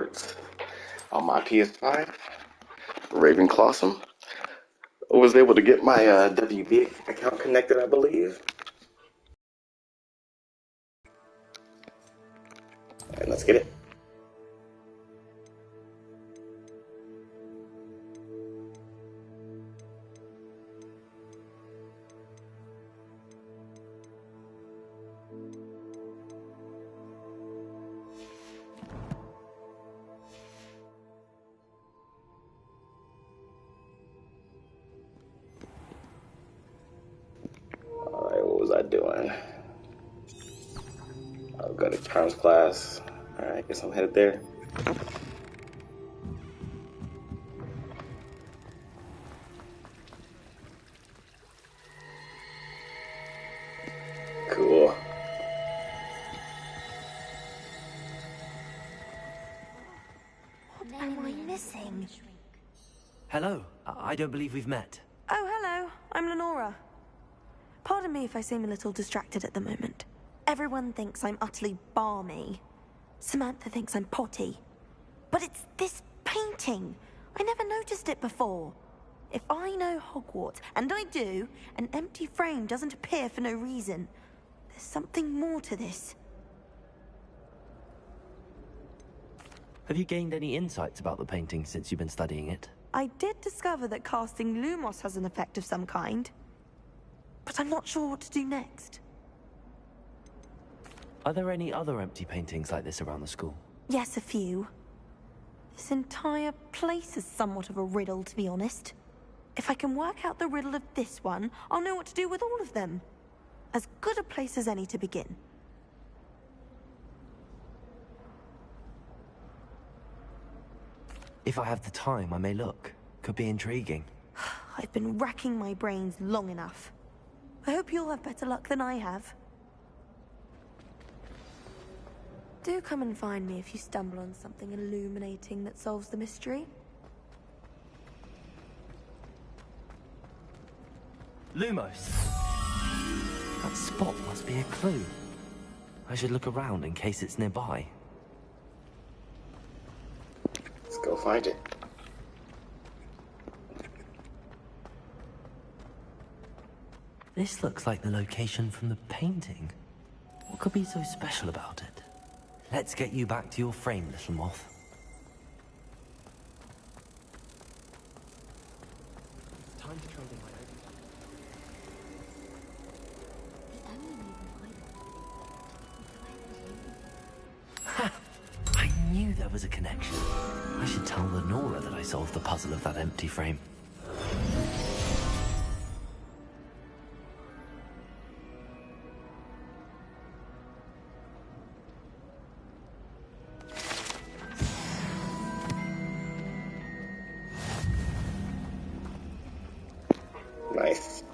Hogwarts on my PS5. Ravenclawsome. I was able to get my WB account connected, I believe. And let's get it. Alright, what was I doing? I'll go to Charms class. Alright, guess I'm headed there. Cool. What am I missing? Hello. I don't believe we've met. Oh, hello. I'm Lenora. Pardon me if I seem a little distracted at the moment. Everyone thinks I'm utterly balmy. Samantha thinks I'm potty. But it's this painting. I never noticed it before. If I know Hogwarts, and I do, an empty frame doesn't appear for no reason. There's something more to this. Have you gained any insights about the painting since you've been studying it? I did discover that casting Lumos has an effect of some kind. But I'm not sure what to do next. Are there any other empty paintings like this around the school? Yes, a few. This entire place is somewhat of a riddle, to be honest. If I can work out the riddle of this one, I'll know what to do with all of them. As good a place as any to begin. If I have the time, I may look. Could be intriguing. I've been racking my brains long enough. I hope you'll have better luck than I have. Do come and find me if you stumble on something illuminating that solves the mystery. Lumos! That spot must be a clue. I should look around in case it's nearby. Let's go find it. This looks like the location from the painting. What could be so special about it? Let's get you back to your frame, little moth. Time to trade in my Ha! I knew there was a connection. I should tell Lenora that I solved the puzzle of that empty frame. Nice.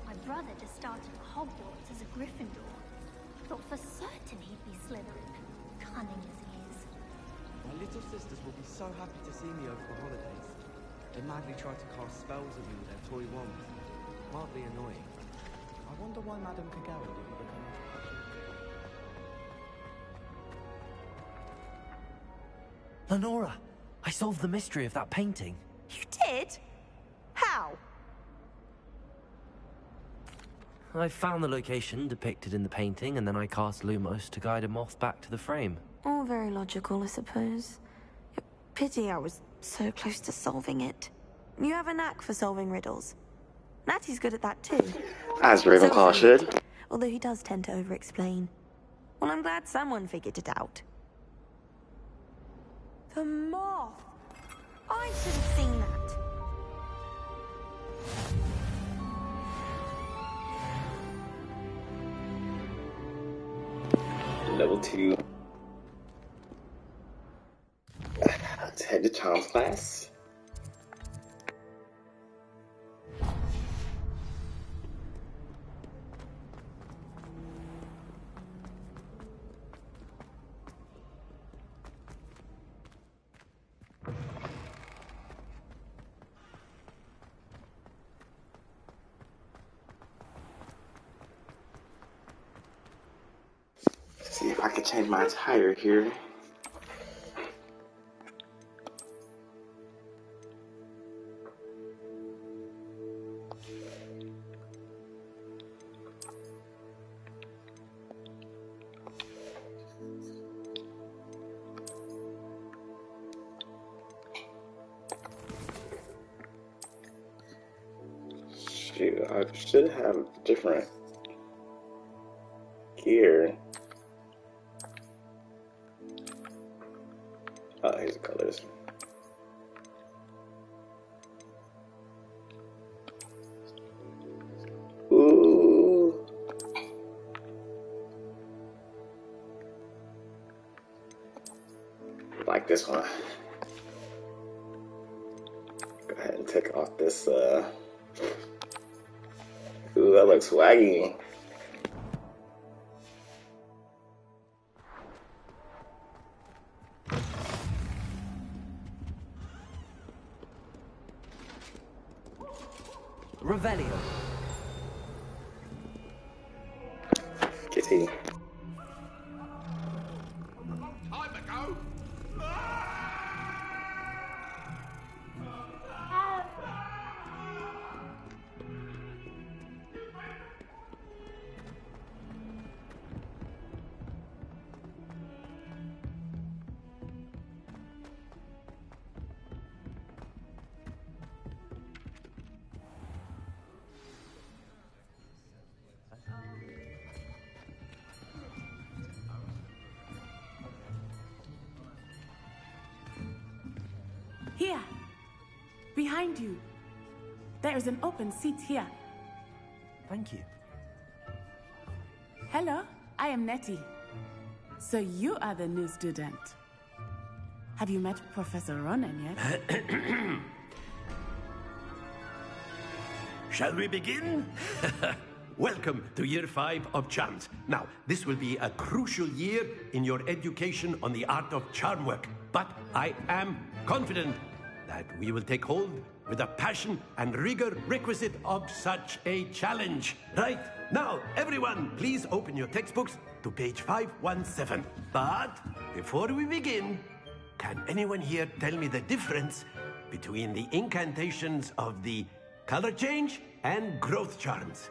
My brother just started Hogwarts as a Gryffindor. Thought for certain he'd be Slytherin, cunning as he is. My little sisters will be so happy to see me over the holidays. They madly try to cast spells on me with their toy wands. Mildly annoying. I wonder why Madame Kagari didn't become a Lenora! I solved the mystery of that painting. You did? How? I found the location depicted in the painting, and then I cast Lumos to guide a moth back to the frame. All very logical, I suppose. Pity I was so close to solving it. You have a knack for solving riddles. Natty's good at that too. As Ravenclaw should. Although he does tend to over-explain. Well, I'm glad someone figured it out. The moth! I should have seen that. Level 2. Let's head the charms class. See if I can change my attire here. Shoot, I should have different gear. Oh, here's the colors. Ooh. Like this one. Go ahead and take off this, ooh, that looks swaggy. Revelio. Kitty. Time ago. Here, behind you. There is an open seat here. Thank you. Hello, I am Nettie. So you are the new student. Have you met Professor Ronan yet? Shall we begin? Welcome to Year 5 of Charms. Now, this will be a crucial year in your education on the art of charm work. But I am confident that we will take hold with the passion and rigor requisite of such a challenge. Right, now, everyone, please open your textbooks to page 517. But before we begin, can anyone here tell me the difference between the incantations of the color change and growth charms?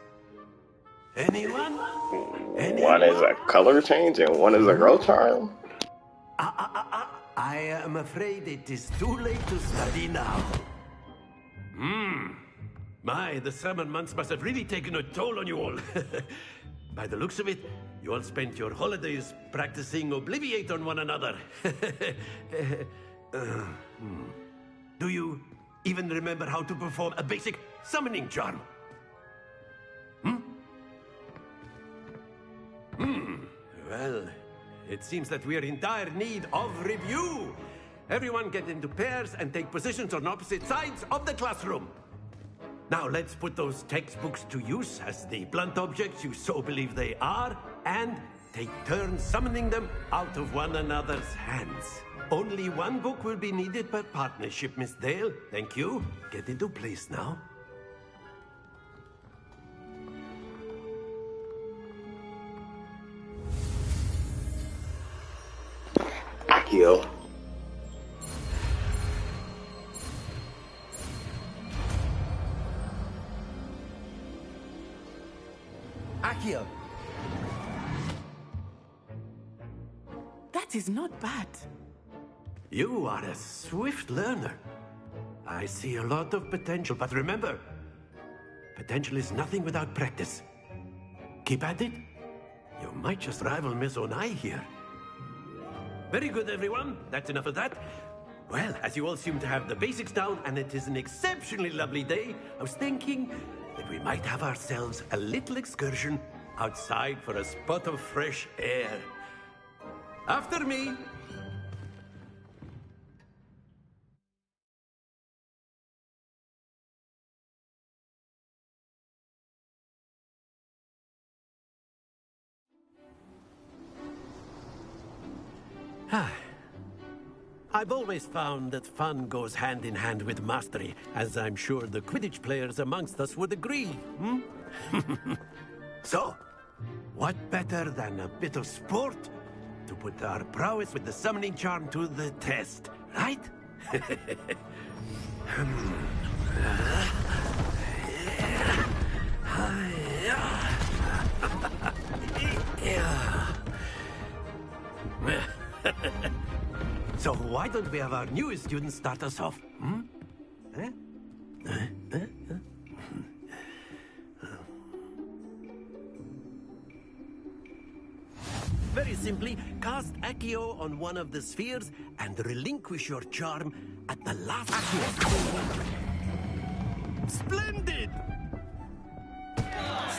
Anyone? One is a color change and one is a growth charm. I am afraid it is too late to study now. My, the summer months must have really taken a toll on you all. By the looks of it, you all spent your holidays practicing Obliviate on one another. Do you even remember how to perform a basic summoning charm? Well, it seems that we are in dire need of review. Everyone get into pairs and take positions on opposite sides of the classroom. Now let's put those textbooks to use as the blunt objects you so believe they are, and take turns summoning them out of one another's hands. Only one book will be needed per partnership, Miss Dale. Thank you. Get into place now. Akio. Accio. That is not bad. You are a swift learner. I see a lot of potential, but remember, potential is nothing without practice. Keep at it. You might just rival Miss Onai here. Very good, everyone. That's enough of that. Well, as you all seem to have the basics down, and it is an exceptionally lovely day, I was thinking that we might have ourselves a little excursion outside for a spot of fresh air. After me. I've always found that fun goes hand in hand with mastery, as I'm sure the Quidditch players amongst us would agree. Hmm? So, what better than a bit of sport to put our prowess with the summoning charm to the test, right? So why don't we have our newest student start us off? Hmm? Eh? Very simply, cast Accio on one of the spheres and relinquish your charm at the last possible moment. Splendid!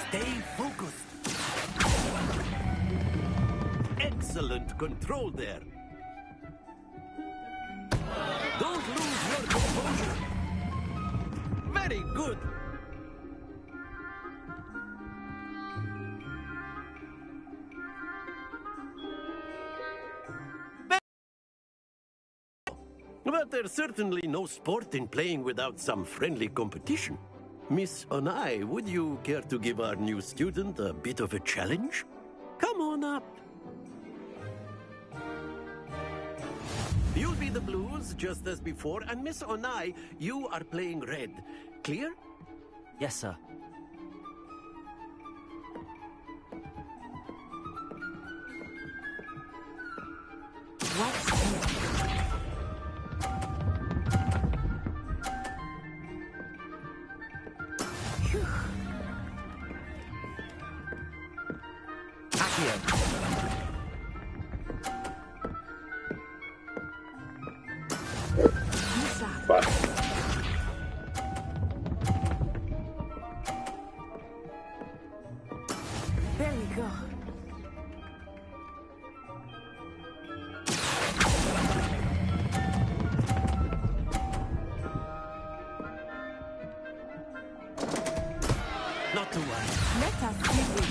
Stay focused. Excellent control there. Don't lose your composure. Very good. But there's certainly no sport in playing without some friendly competition. Miss Onai, would you care to give our new student a bit of a challenge? Come on up. You'll be the blues, just as before, and Miss Onai, you are playing red. Clear? Yes, sir. There we go. Not to worry. Let us begin.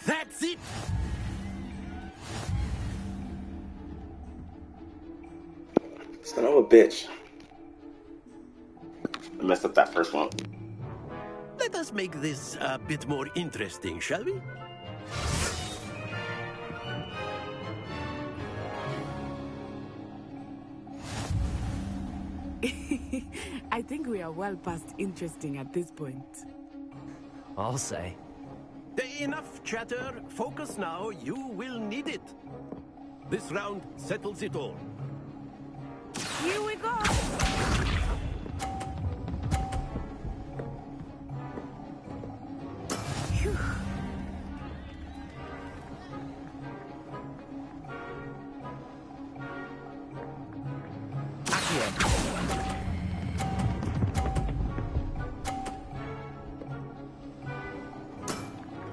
That's it! Son of a bitch. I messed up that first one. Let us make this a bit more interesting, shall we? I think we are well past interesting at this point. I'll say. Enough chatter. Focus now. You will need it. This round settles it all. Here we go! Phew.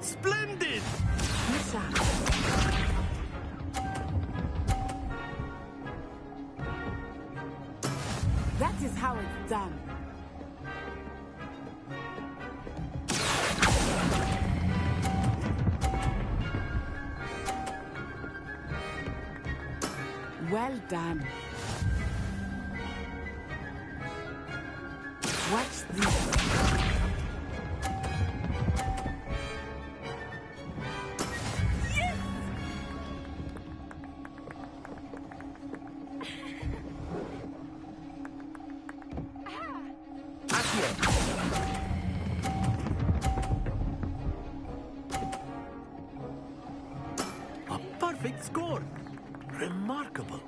Splendid! Misha. That is how it's done. Well done. Watch this. A perfect score. Remarkable.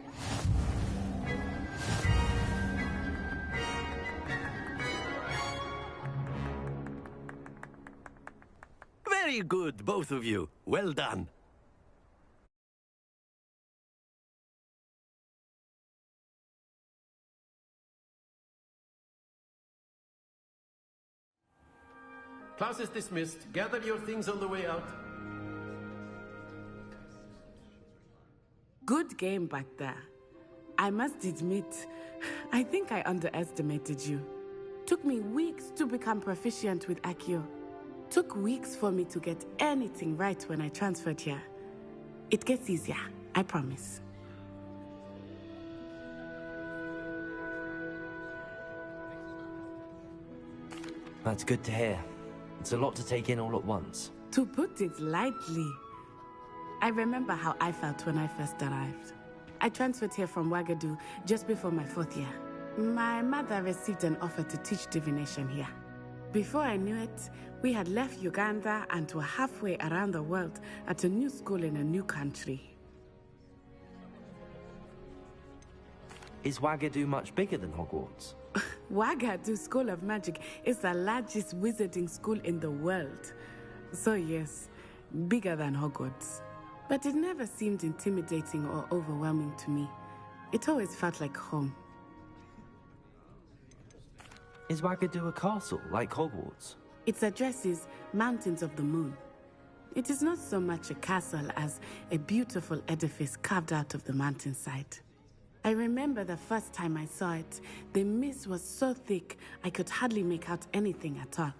Very good, both of you. Well done. Class is dismissed. Gather your things on the way out. Good game back there. I must admit, I think I underestimated you. Took me weeks to become proficient with Accio. Took weeks for me to get anything right when I transferred here. It gets easier, I promise. That's good to hear. It's a lot to take in all at once. To put it lightly, I remember how I felt when I first arrived. I transferred here from Wagadu just before my 4th year. My mother received an offer to teach divination here. Before I knew it, we had left Uganda and were halfway around the world at a new school in a new country. Is Wagadu much bigger than Hogwarts? Wagadu School of Magic is the largest wizarding school in the world. So yes, bigger than Hogwarts. But it never seemed intimidating or overwhelming to me. It always felt like home. Is Wagadu a castle, like Hogwarts? Its address is Mountains of the Moon. It is not so much a castle as a beautiful edifice carved out of the mountainside. I remember the first time I saw it, the mist was so thick I could hardly make out anything at all.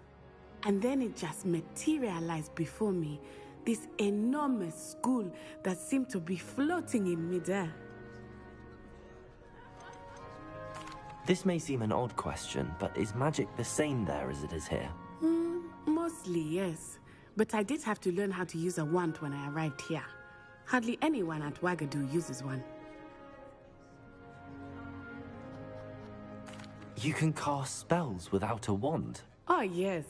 And then it just materialized before me, this enormous school that seemed to be floating in midair. This may seem an odd question, but is magic the same there as it is here? Mostly, yes. But I did have to learn how to use a wand when I arrived here. Hardly anyone at Wagadu uses one. You can cast spells without a wand? Oh, yes.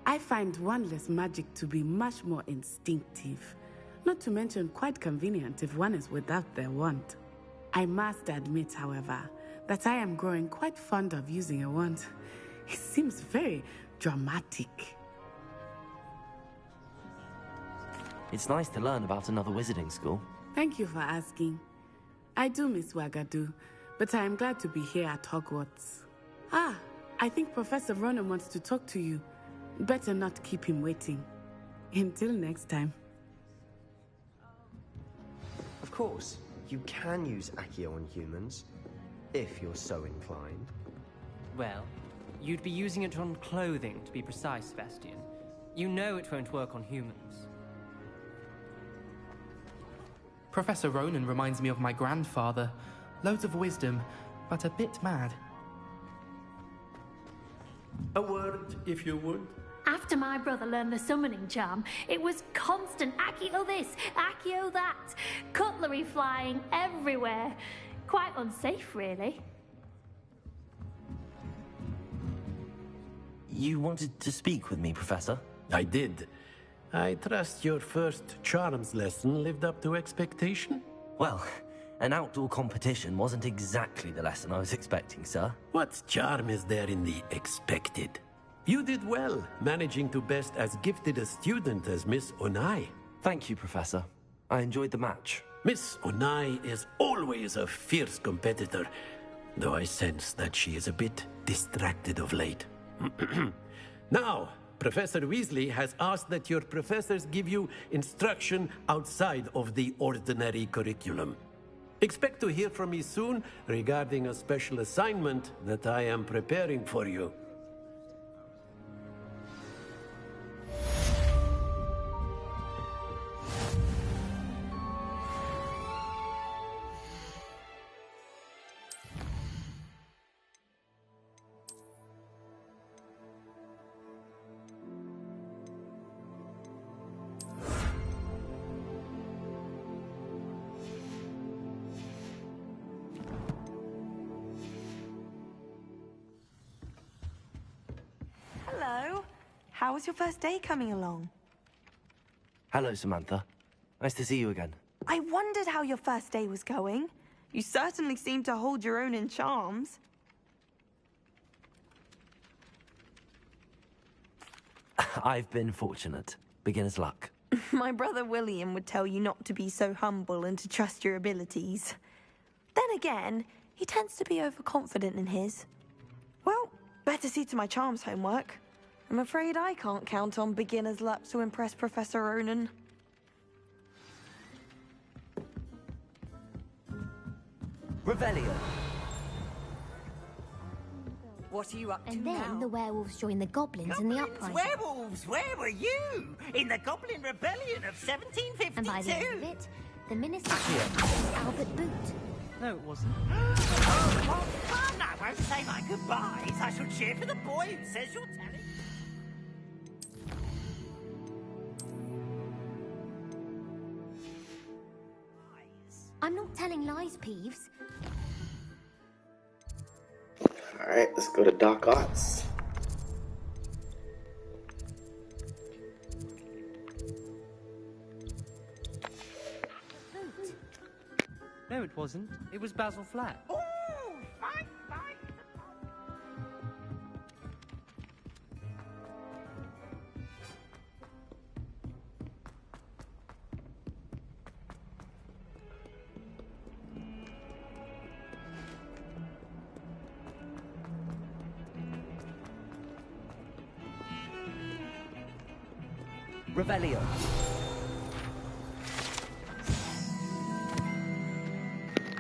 I find wandless magic to be much more instinctive. Not to mention quite convenient if one is without their wand. I must admit, however, that I am growing quite fond of using a wand. It seems very dramatic. It's nice to learn about another wizarding school. Thank you for asking. I do miss Wagadu, but I am glad to be here at Hogwarts. Ah, I think Professor Ronan wants to talk to you. Better not keep him waiting. Until next time. Of course, you can use Accio on humans, if you're so inclined. Well, you'd be using it on clothing, to be precise, Sebastian. You know it won't work on humans. Professor Ronan reminds me of my grandfather. Loads of wisdom, but a bit mad. A word, if you would. After my brother learned the summoning charm, it was constant Accio this, Accio that. Cutlery flying everywhere. Quite unsafe, really. You wanted to speak with me, Professor? I did. I trust your first charms lesson lived up to expectation? Well, an outdoor competition wasn't exactly the lesson I was expecting, sir. What charm is there in the expected? You did well, managing to best as gifted a student as Miss Onai. Thank you, Professor. I enjoyed the match. Miss Onai is always a fierce competitor, though I sense that she is a bit distracted of late. Now, Professor Weasley has asked that your professors give you instruction outside of the ordinary curriculum. Expect to hear from me soon regarding a special assignment that I am preparing for you. Hello. How was your first day coming along? Hello, Samantha. Nice to see you again. I wondered how your first day was going. You certainly seem to hold your own in charms. I've been fortunate. Beginner's luck. My brother William would tell you not to be so humble and to trust your abilities. Then again, he tends to be overconfident in his. Well, better see to my charms homework. I'm afraid I can't count on beginner's luck to impress Professor Ronan. Revelio. What are you up to And then now? the werewolves joined the goblins in the uprising. Werewolves, where were you? In the Goblin Rebellion of 1752? And by the end of it, the minister was Albert Boot. No, it wasn't. Oh, what fun! I won't say my goodbyes. I shall cheer for the boy who says you're telling. I'm not telling lies, Peeves. Alright, let's go to Doc Otts. No, it wasn't. It was Basil Flat. Oh, fine, fine. Revelio.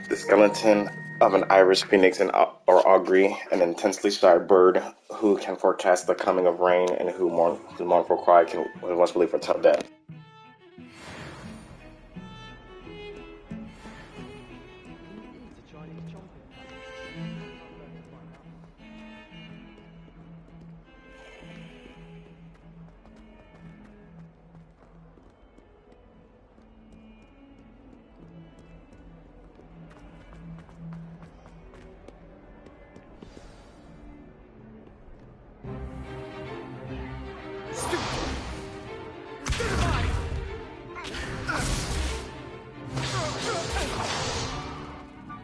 The skeleton of an Irish phoenix or augury, an intensely shy bird who can forecast the coming of rain and whose mournful cry can once believed foretell death. It's a Chinese chomping.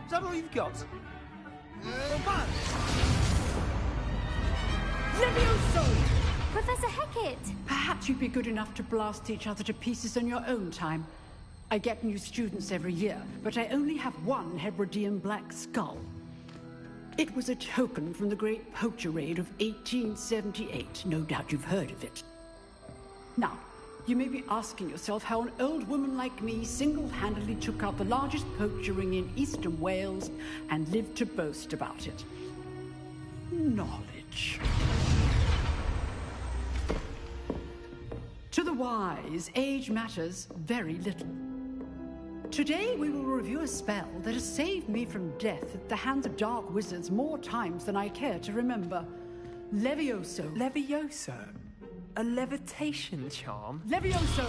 Is that all you've got? Professor Hecat! Perhaps you'd be good enough to blast each other to pieces on your own time. I get new students every year, but I only have one Hebridean black skull. It was a token from the Great Poacher Raid of 1878. No doubt you've heard of it. Now, you may be asking yourself how an old woman like me single-handedly took out the largest poacher ring in eastern Wales and lived to boast about it. Knowledge. To the wise, age matters very little. Today we will review a spell that has saved me from death at the hands of dark wizards more times than I care to remember. Levioso. Levioso? A levitation charm? Levioso!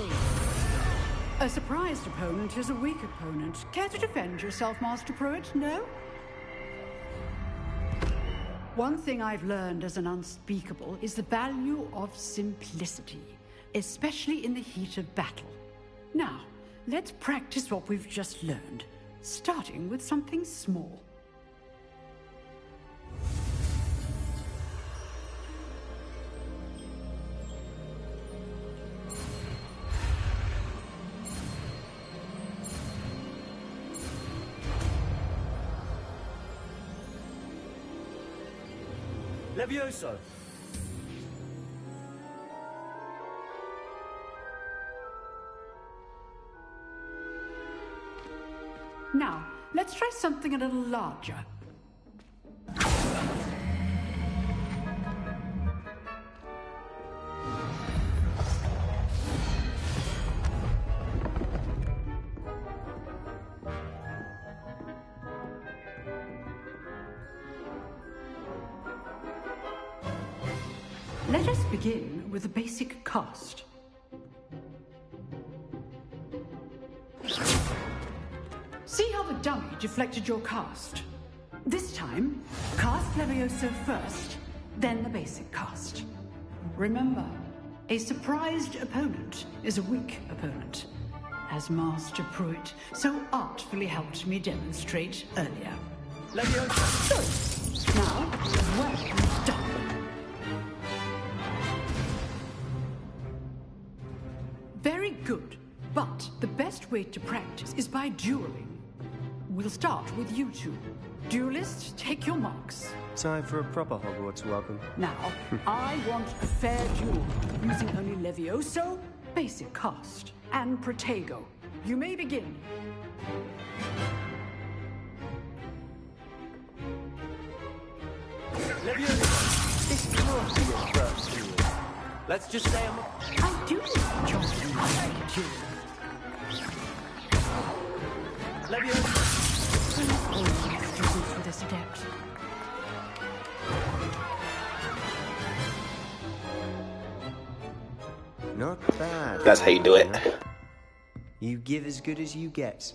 A surprised opponent is a weak opponent. Care to defend yourself, Master Pruitt? No? One thing I've learned as an unspeakable is the value of simplicity, especially in the heat of battle. Now, let's practice what we've just learned, starting with something small. Levioso. Now, let's try something a little larger. Let us begin with a basic cast. See how the dummy deflected your cast? This time, cast Levioso first, then the basic cast. Remember, a surprised opponent is a weak opponent, as Master Pruitt so artfully helped me demonstrate earlier. Levioso. So, now, well done. Very good, but the best way to practice is by dueling. We'll start with you two. Duelists, take your marks. Time for a proper Hogwarts welcome. Now, I want a fair duel, using only Levioso, basic cast, and Protego. You may begin. Leviosa, this can't be your first duel. Let's just say I do enjoy you. Leviosa. I'm always students for this adept. Not bad. That's how you do it. You give as good as you get.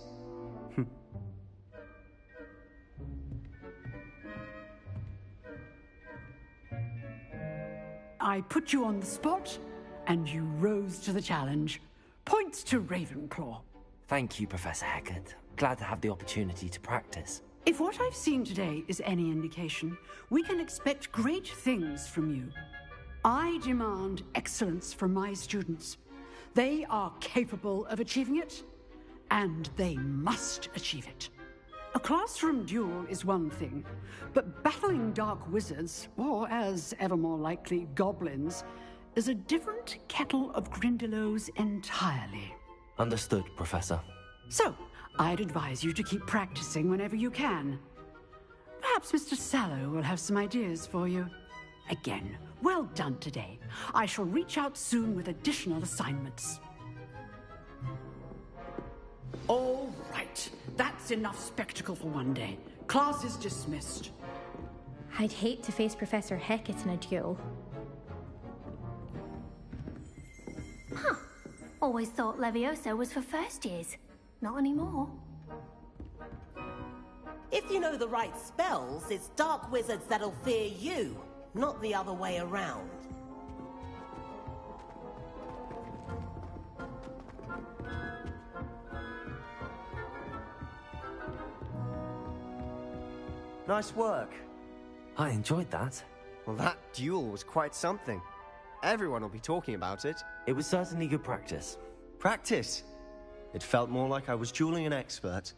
I put you on the spot, and you rose to the challenge. Points to Ravenclaw. Thank you, Professor Hecat. Glad to have the opportunity to practice. If what I've seen today is any indication, we can expect great things from you. I demand excellence from my students. They are capable of achieving it, and they must achieve it. A classroom duel is one thing, but battling dark wizards, or as ever more likely, goblins, is a different kettle of Grindylows entirely. Understood, Professor. So, I'd advise you to keep practicing whenever you can. Perhaps Mr. Sallow will have some ideas for you. Again, well done today. I shall reach out soon with additional assignments. All right. That's enough spectacle for one day. Class is dismissed. I'd hate to face Professor Hecat in a duel. Huh. Always thought Leviosa was for first years. Not anymore. If you know the right spells, it's dark wizards that'll fear you, not the other way around. Nice work. I enjoyed that. Well, that duel was quite something. Everyone will be talking about it. It was certainly good practice. Practice? It felt more like I was dueling an expert.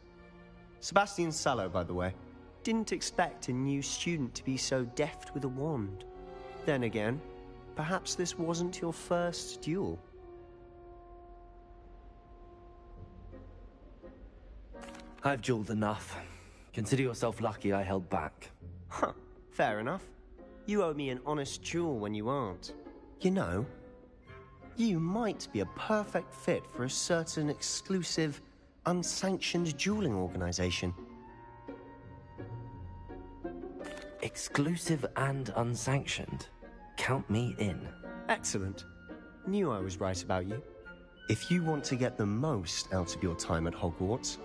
Sebastian Sallow, by the way. Didn't expect a new student to be so deft with a wand. Then again, perhaps this wasn't your first duel. I've dueled enough. Consider yourself lucky I held back. Huh, fair enough. You owe me an honest duel when you aren't. You know, you might be a perfect fit for a certain exclusive, unsanctioned dueling organization. Exclusive and unsanctioned. Count me in. Excellent. Knew I was right about you. If you want to get the most out of your time at Hogwarts,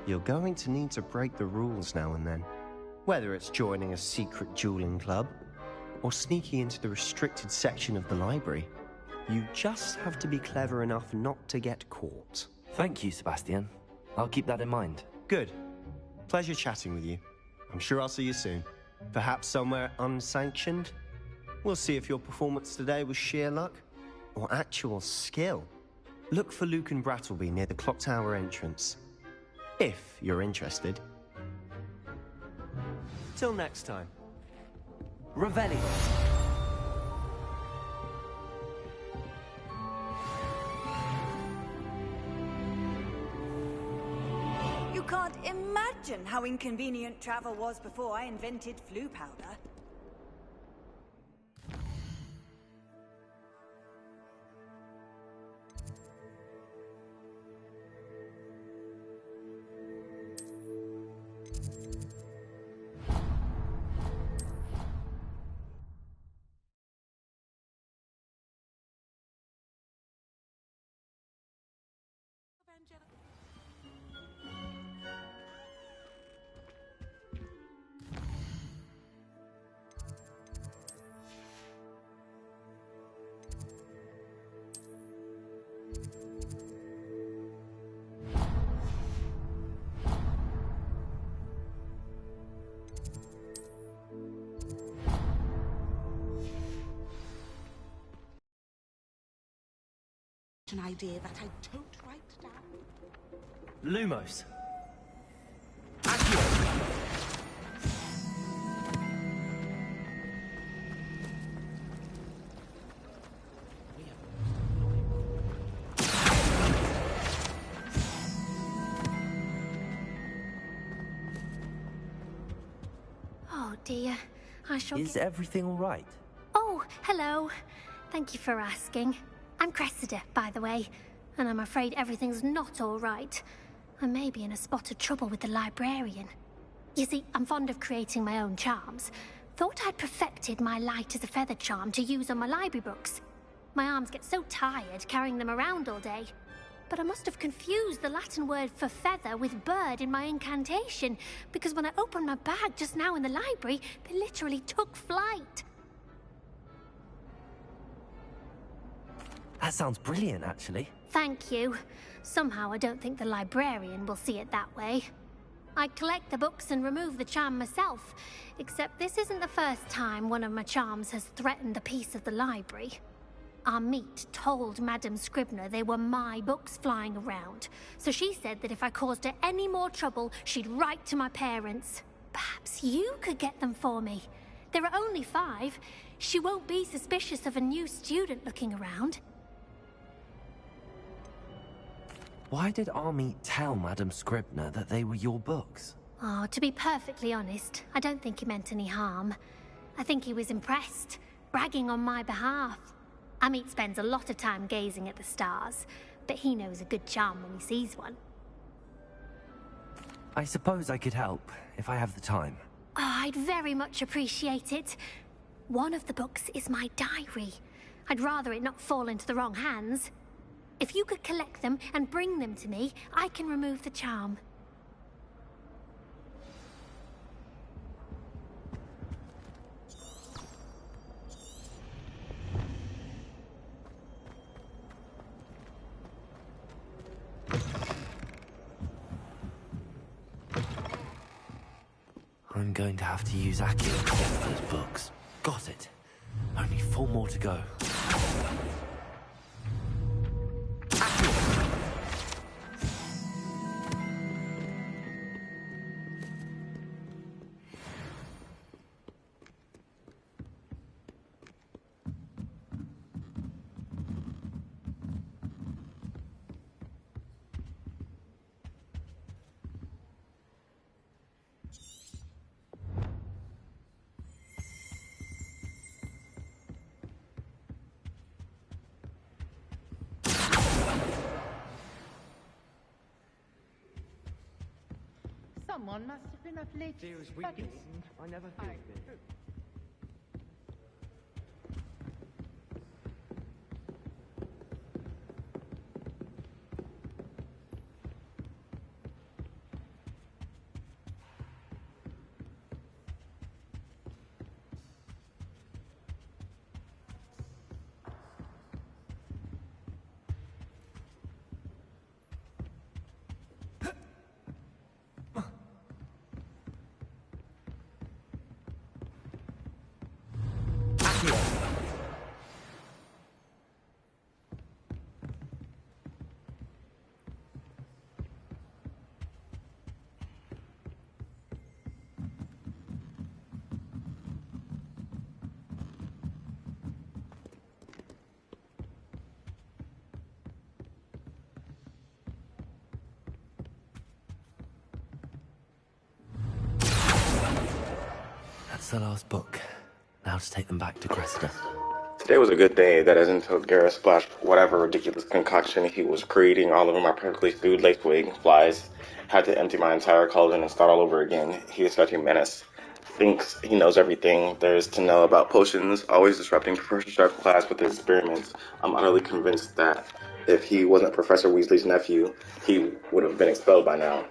you're going to need to break the rules now and then. Whether it's joining a secret dueling club, or sneaking into the restricted section of the library, you just have to be clever enough not to get caught. Thank you, Sebastian. I'll keep that in mind. Good. Pleasure chatting with you. I'm sure I'll see you soon. Perhaps somewhere unsanctioned? We'll see if your performance today was sheer luck, or actual skill. Look for Luke and Brattleby near the clock tower entrance. If you're interested. Till next time. Revelio. You can't imagine how inconvenient travel was before I invented flu powder. An idea that I don't write down. Lumos. Oh dear. I shall Is everything all right? Oh, hello. Thank you for asking. I'm Cressida, by the way, and I'm afraid everything's not all right. I may be in a spot of trouble with the librarian. You see, I'm fond of creating my own charms. Thought I'd perfected my light as a feather charm to use on my library books. My arms get so tired carrying them around all day. But I must have confused the Latin word for feather with bird in my incantation, because when I opened my bag just now in the library, they literally took flight. That sounds brilliant, actually. Thank you. Somehow I don't think the librarian will see it that way. I collect the books and remove the charm myself, except this isn't the first time one of my charms has threatened a piece of the library. Our meet told Madame Scribner they were my books flying around, so she said that if I caused her any more trouble, she'd write to my parents. Perhaps you could get them for me. There are only 5. She won't be suspicious of a new student looking around. Why did Army tell Madame Scribner that they were your books? Oh, to be perfectly honest, I don't think he meant any harm. I think he was impressed, bragging on my behalf. Amit spends a lot of time gazing at the stars, but he knows a good charm when he sees one. I suppose I could help, if I have the time. Oh, I'd very much appreciate it. One of the books is my diary. I'd rather it not fall into the wrong hands. If you could collect them and bring them to me, I can remove the charm. I'm going to have to use Akio to get those books. Got it. Only 4 more to go. Someone must have been up late. Dearest weakness. I never feel it. That's the last book. Now to take them back to Cressida. Today was a good day, that is, until Garrett splashed whatever ridiculous concoction he was creating all over my perfectly stewed lace wig, flies, had to empty my entire cauldron and start all over again. He is such a menace. Thinks he knows everything there is to know about potions, always disrupting Professor Sharp's class with his experiments. I'm utterly convinced that if he wasn't Professor Weasley's nephew, he would have been expelled by now.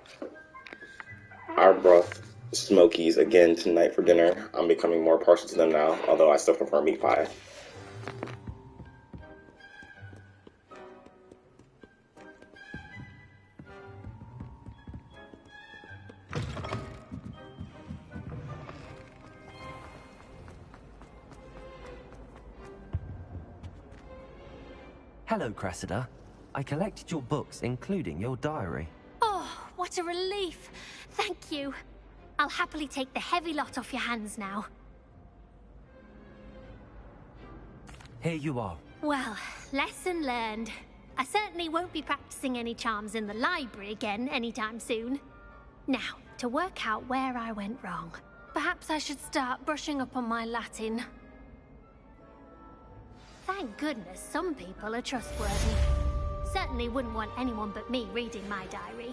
Our broth Smokies again tonight for dinner. I'm becoming more partial to them now, although I still prefer meat pie. Hello, Cressida. I collected your books, including your diary. Oh, what a relief. Thank you. I'll happily take the heavy lot off your hands now. Here you are. Well, lesson learned. I certainly won't be practicing any charms in the library again anytime soon. Now, to work out where I went wrong. Perhaps I should start brushing up on my Latin. Thank goodness some people are trustworthy. Certainly wouldn't want anyone but me reading my diary.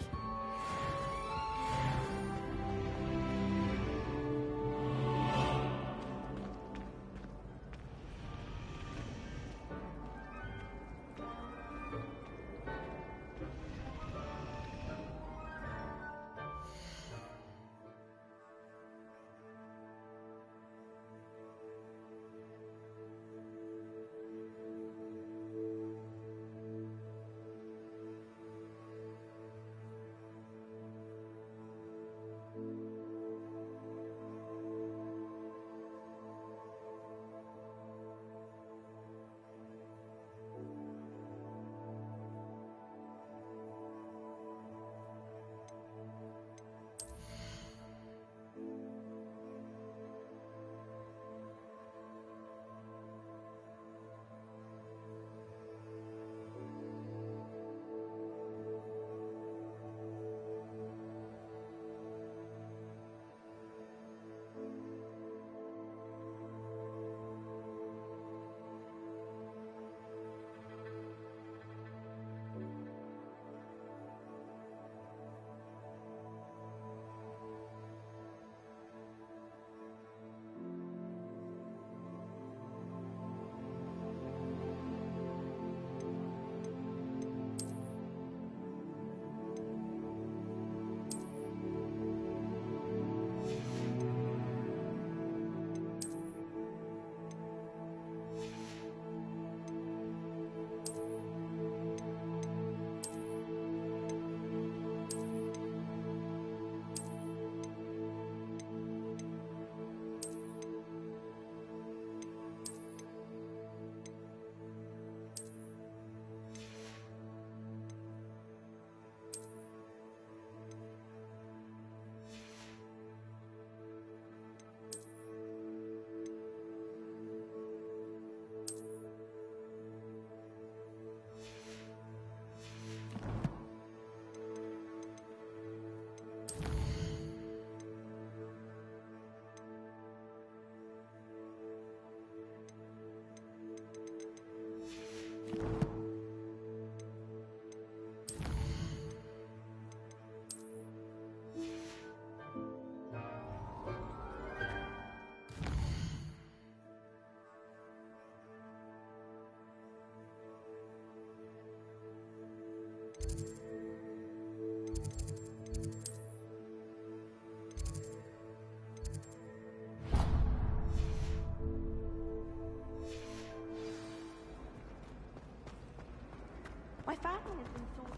My family has been sorted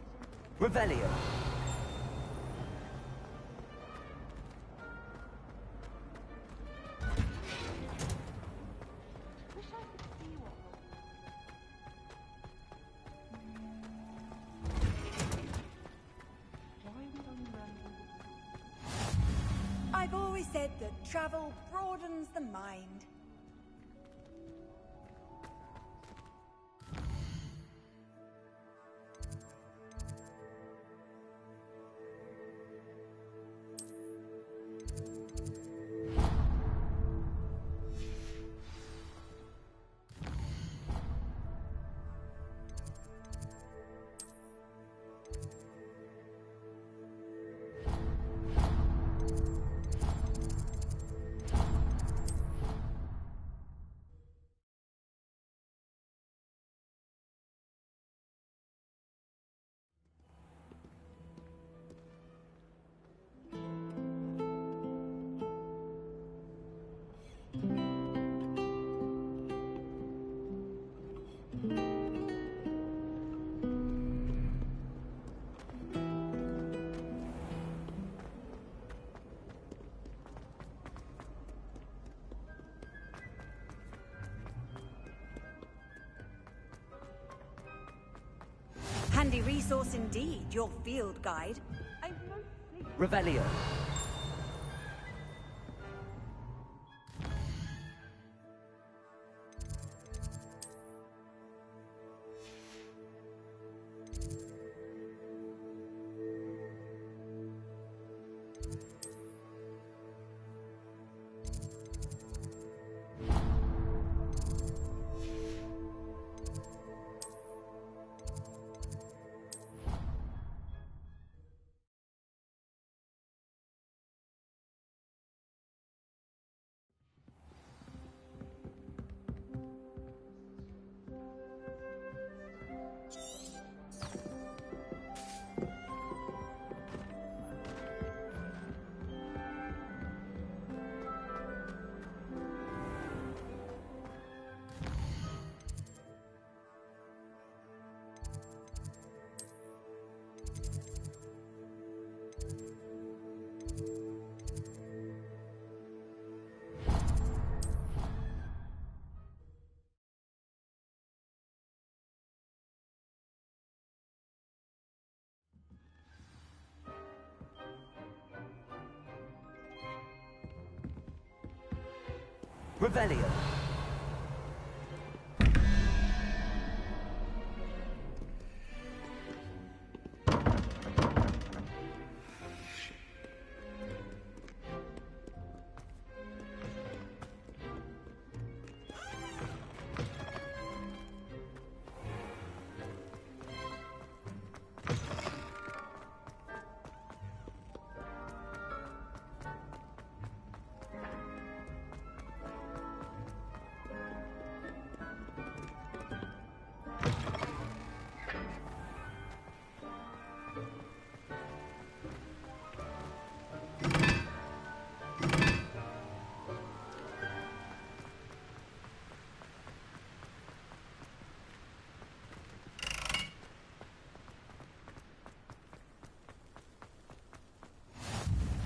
into... Revelio. Wish I could see what I've always said that travel broadens the mind. Handy resource indeed, your field guide. Revelio. Revelio.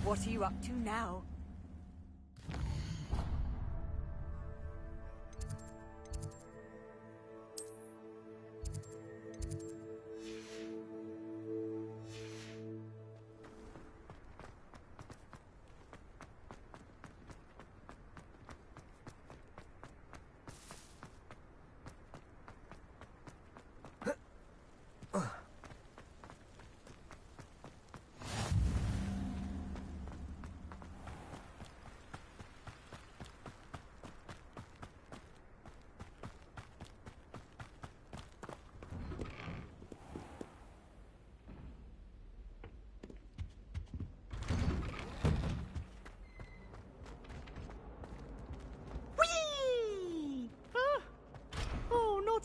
What are you up to now?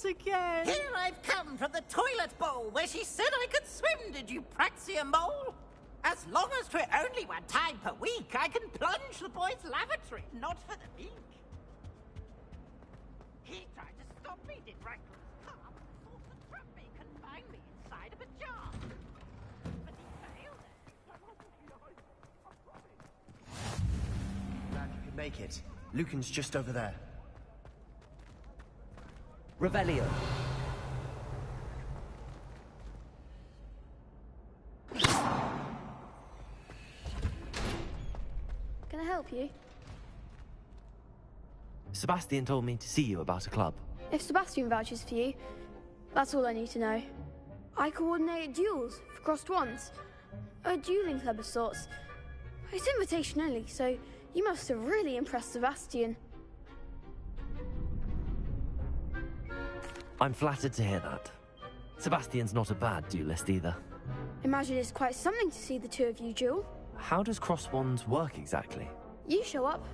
Again. Here I've come from the toilet bowl where she said I could swim, did you praxia mole? As long as 'twere only one time per week, I can plunge the boy's lavatory, not for the meek. He tried to stop me, did Rankle's calm, thought to trap me, confine me inside of a jar. But he failed it. Glad you could make it. Lucan's just over there. Revelio. Can I help you? Sebastian told me to see you about a club. If Sebastian vouches for you, that's all I need to know. I coordinate duels for crossed wands. A dueling club of sorts. It's invitation only, so you must have really impressed Sebastian. I'm flattered to hear that. Sebastian's not a bad duelist either. Imagine it's quite something to see the two of you duel. How does cross wands work exactly? You show up,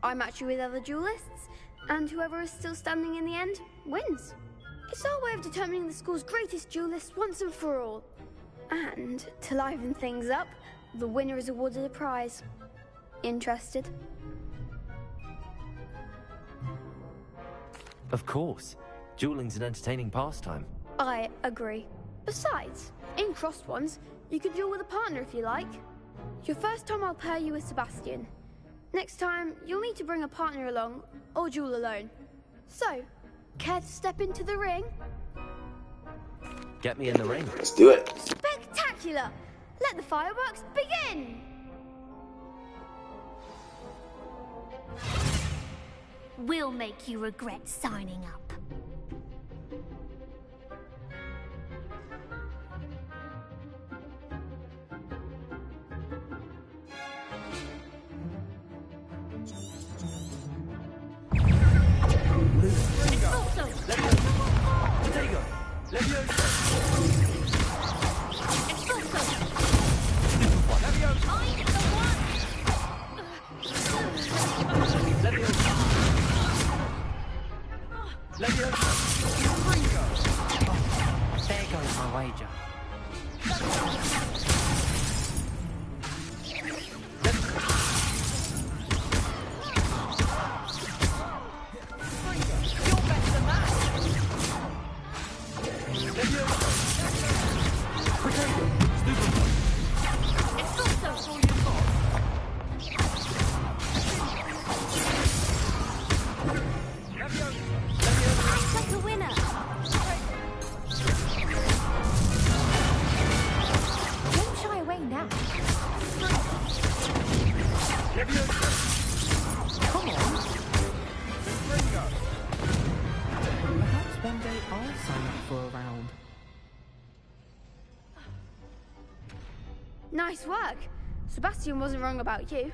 I match you with other duelists, and whoever is still standing in the end wins. It's our way of determining the school's greatest duelist once and for all. And to liven things up, the winner is awarded a prize. Interested? Of course. Dueling's an entertaining pastime. I agree. Besides, in crossed ones, you could duel with a partner if you like. Your first time I'll pair you with Sebastian. Next time, you'll need to bring a partner along, or duel alone. So, care to step into the ring? Get me in the ring. Let's do it. Spectacular! Let the fireworks begin! We'll make you regret signing up. There goes my wager. Like a winner. Nice work. Sebastian wasn't wrong about you.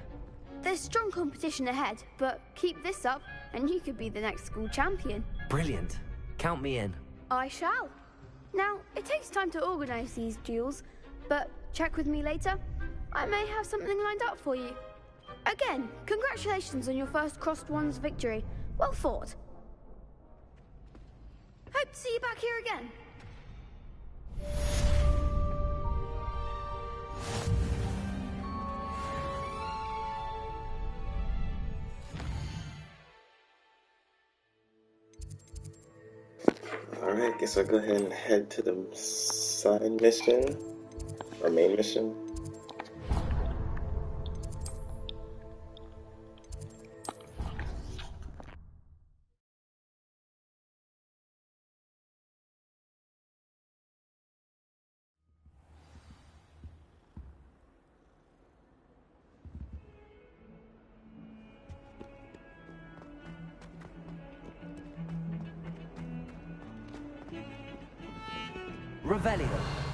There's strong competition ahead, but keep this up and you could be the next school champion. Brilliant. Count me in. I shall. Now, it takes time to organise these duels, but check with me later. I may have something lined up for you. Again, congratulations on your first Crossed Wands victory. Well fought. Hope to see you back here again. Alright, guess I'll go ahead and head to the side mission, or main mission. Revelio.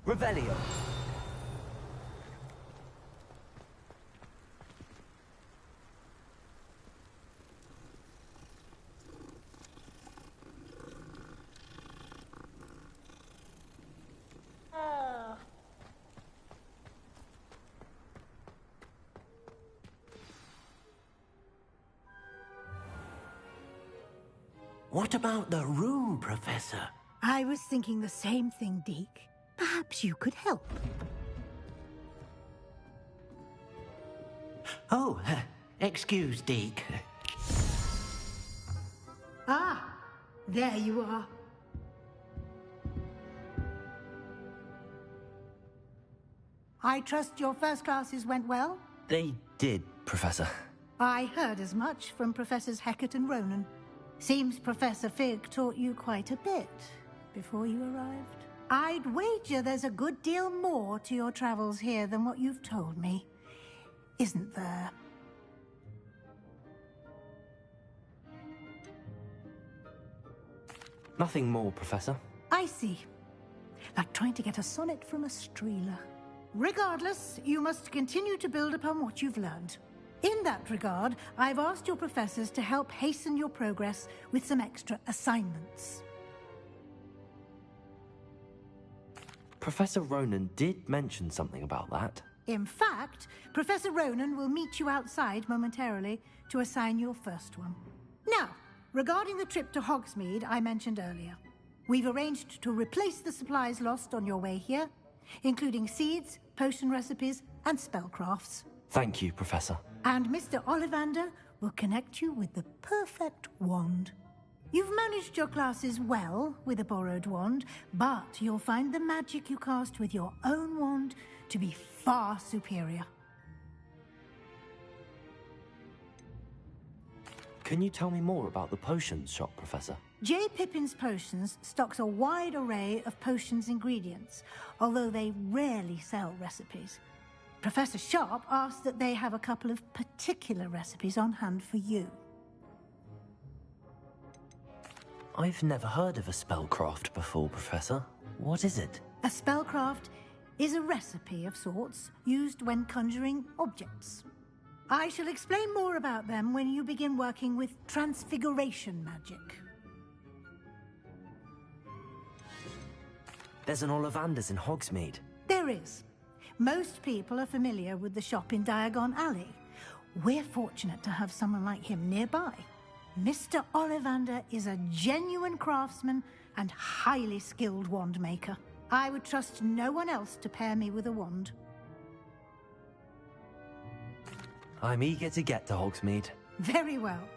Revelio. What about the room, Professor? I was thinking the same thing, Deke. Perhaps you could help. Oh, excuse, Deke. Ah, there you are. I trust your first classes went well? They did, Professor. I heard as much from Professors Hecat and Ronan. Seems Professor Fig taught you quite a bit before you arrived. I'd wager there's a good deal more to your travels here than what you've told me. Isn't there? Nothing more, Professor. I see. Like trying to get a sonnet from a streeler. Regardless, you must continue to build upon what you've learned. In that regard, I've asked your professors to help hasten your progress with some extra assignments. Professor Ronan did mention something about that. In fact, Professor Ronan will meet you outside momentarily to assign your first one. Now, regarding the trip to Hogsmeade I mentioned earlier, we've arranged to replace the supplies lost on your way here, including seeds, potion recipes, and spellcrafts. Thank you, Professor. And Mr. Ollivander will connect you with the perfect wand. You've managed your classes well with a borrowed wand, but you'll find the magic you cast with your own wand to be far superior. Can you tell me more about the potions shop, Professor? J. Pippin's Potions stocks a wide array of potions ingredients, although they rarely sell recipes. Professor Sharp asked that they have a couple of particular recipes on hand for you. I've never heard of a spellcraft before, Professor. What is it? A spellcraft is a recipe of sorts used when conjuring objects. I shall explain more about them when you begin working with transfiguration magic. There's an Ollivander's in Hogsmeade. There is. Most people are familiar with the shop in Diagon Alley. We're fortunate to have someone like him nearby. Mr. Ollivander is a genuine craftsman and highly skilled wand maker. I would trust no one else to pair me with a wand. I'm eager to get to Hogsmeade. Very well.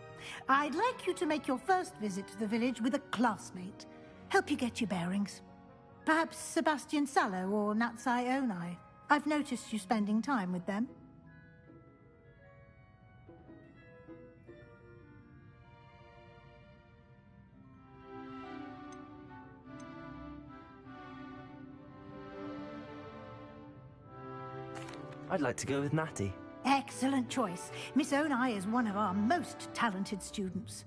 I'd like you to make your first visit to the village with a classmate. Help you get your bearings. Perhaps Sebastian Sallow or Natsai Onai. I've noticed you spending time with them. I'd like to go with Natty. Excellent choice. Miss Onai is one of our most talented students.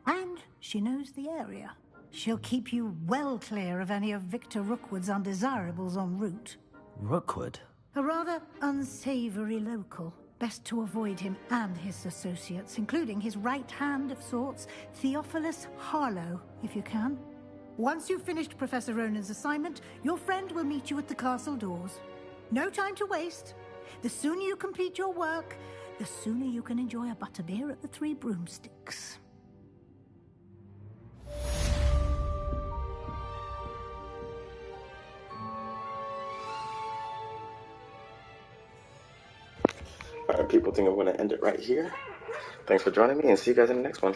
And she knows the area. She'll keep you well clear of any of Victor Rookwood's undesirables en route. Rookwood? A rather unsavory local. Best to avoid him and his associates, including his right hand of sorts, Theophilus Harlow, if you can. Once you've finished Professor Ronan's assignment, your friend will meet you at the castle doors. No time to waste. The sooner you complete your work, the sooner you can enjoy a butterbeer at the Three Broomsticks. Alright, people, think I'm going to end it right here. Thanks for joining me, and see you guys in the next one.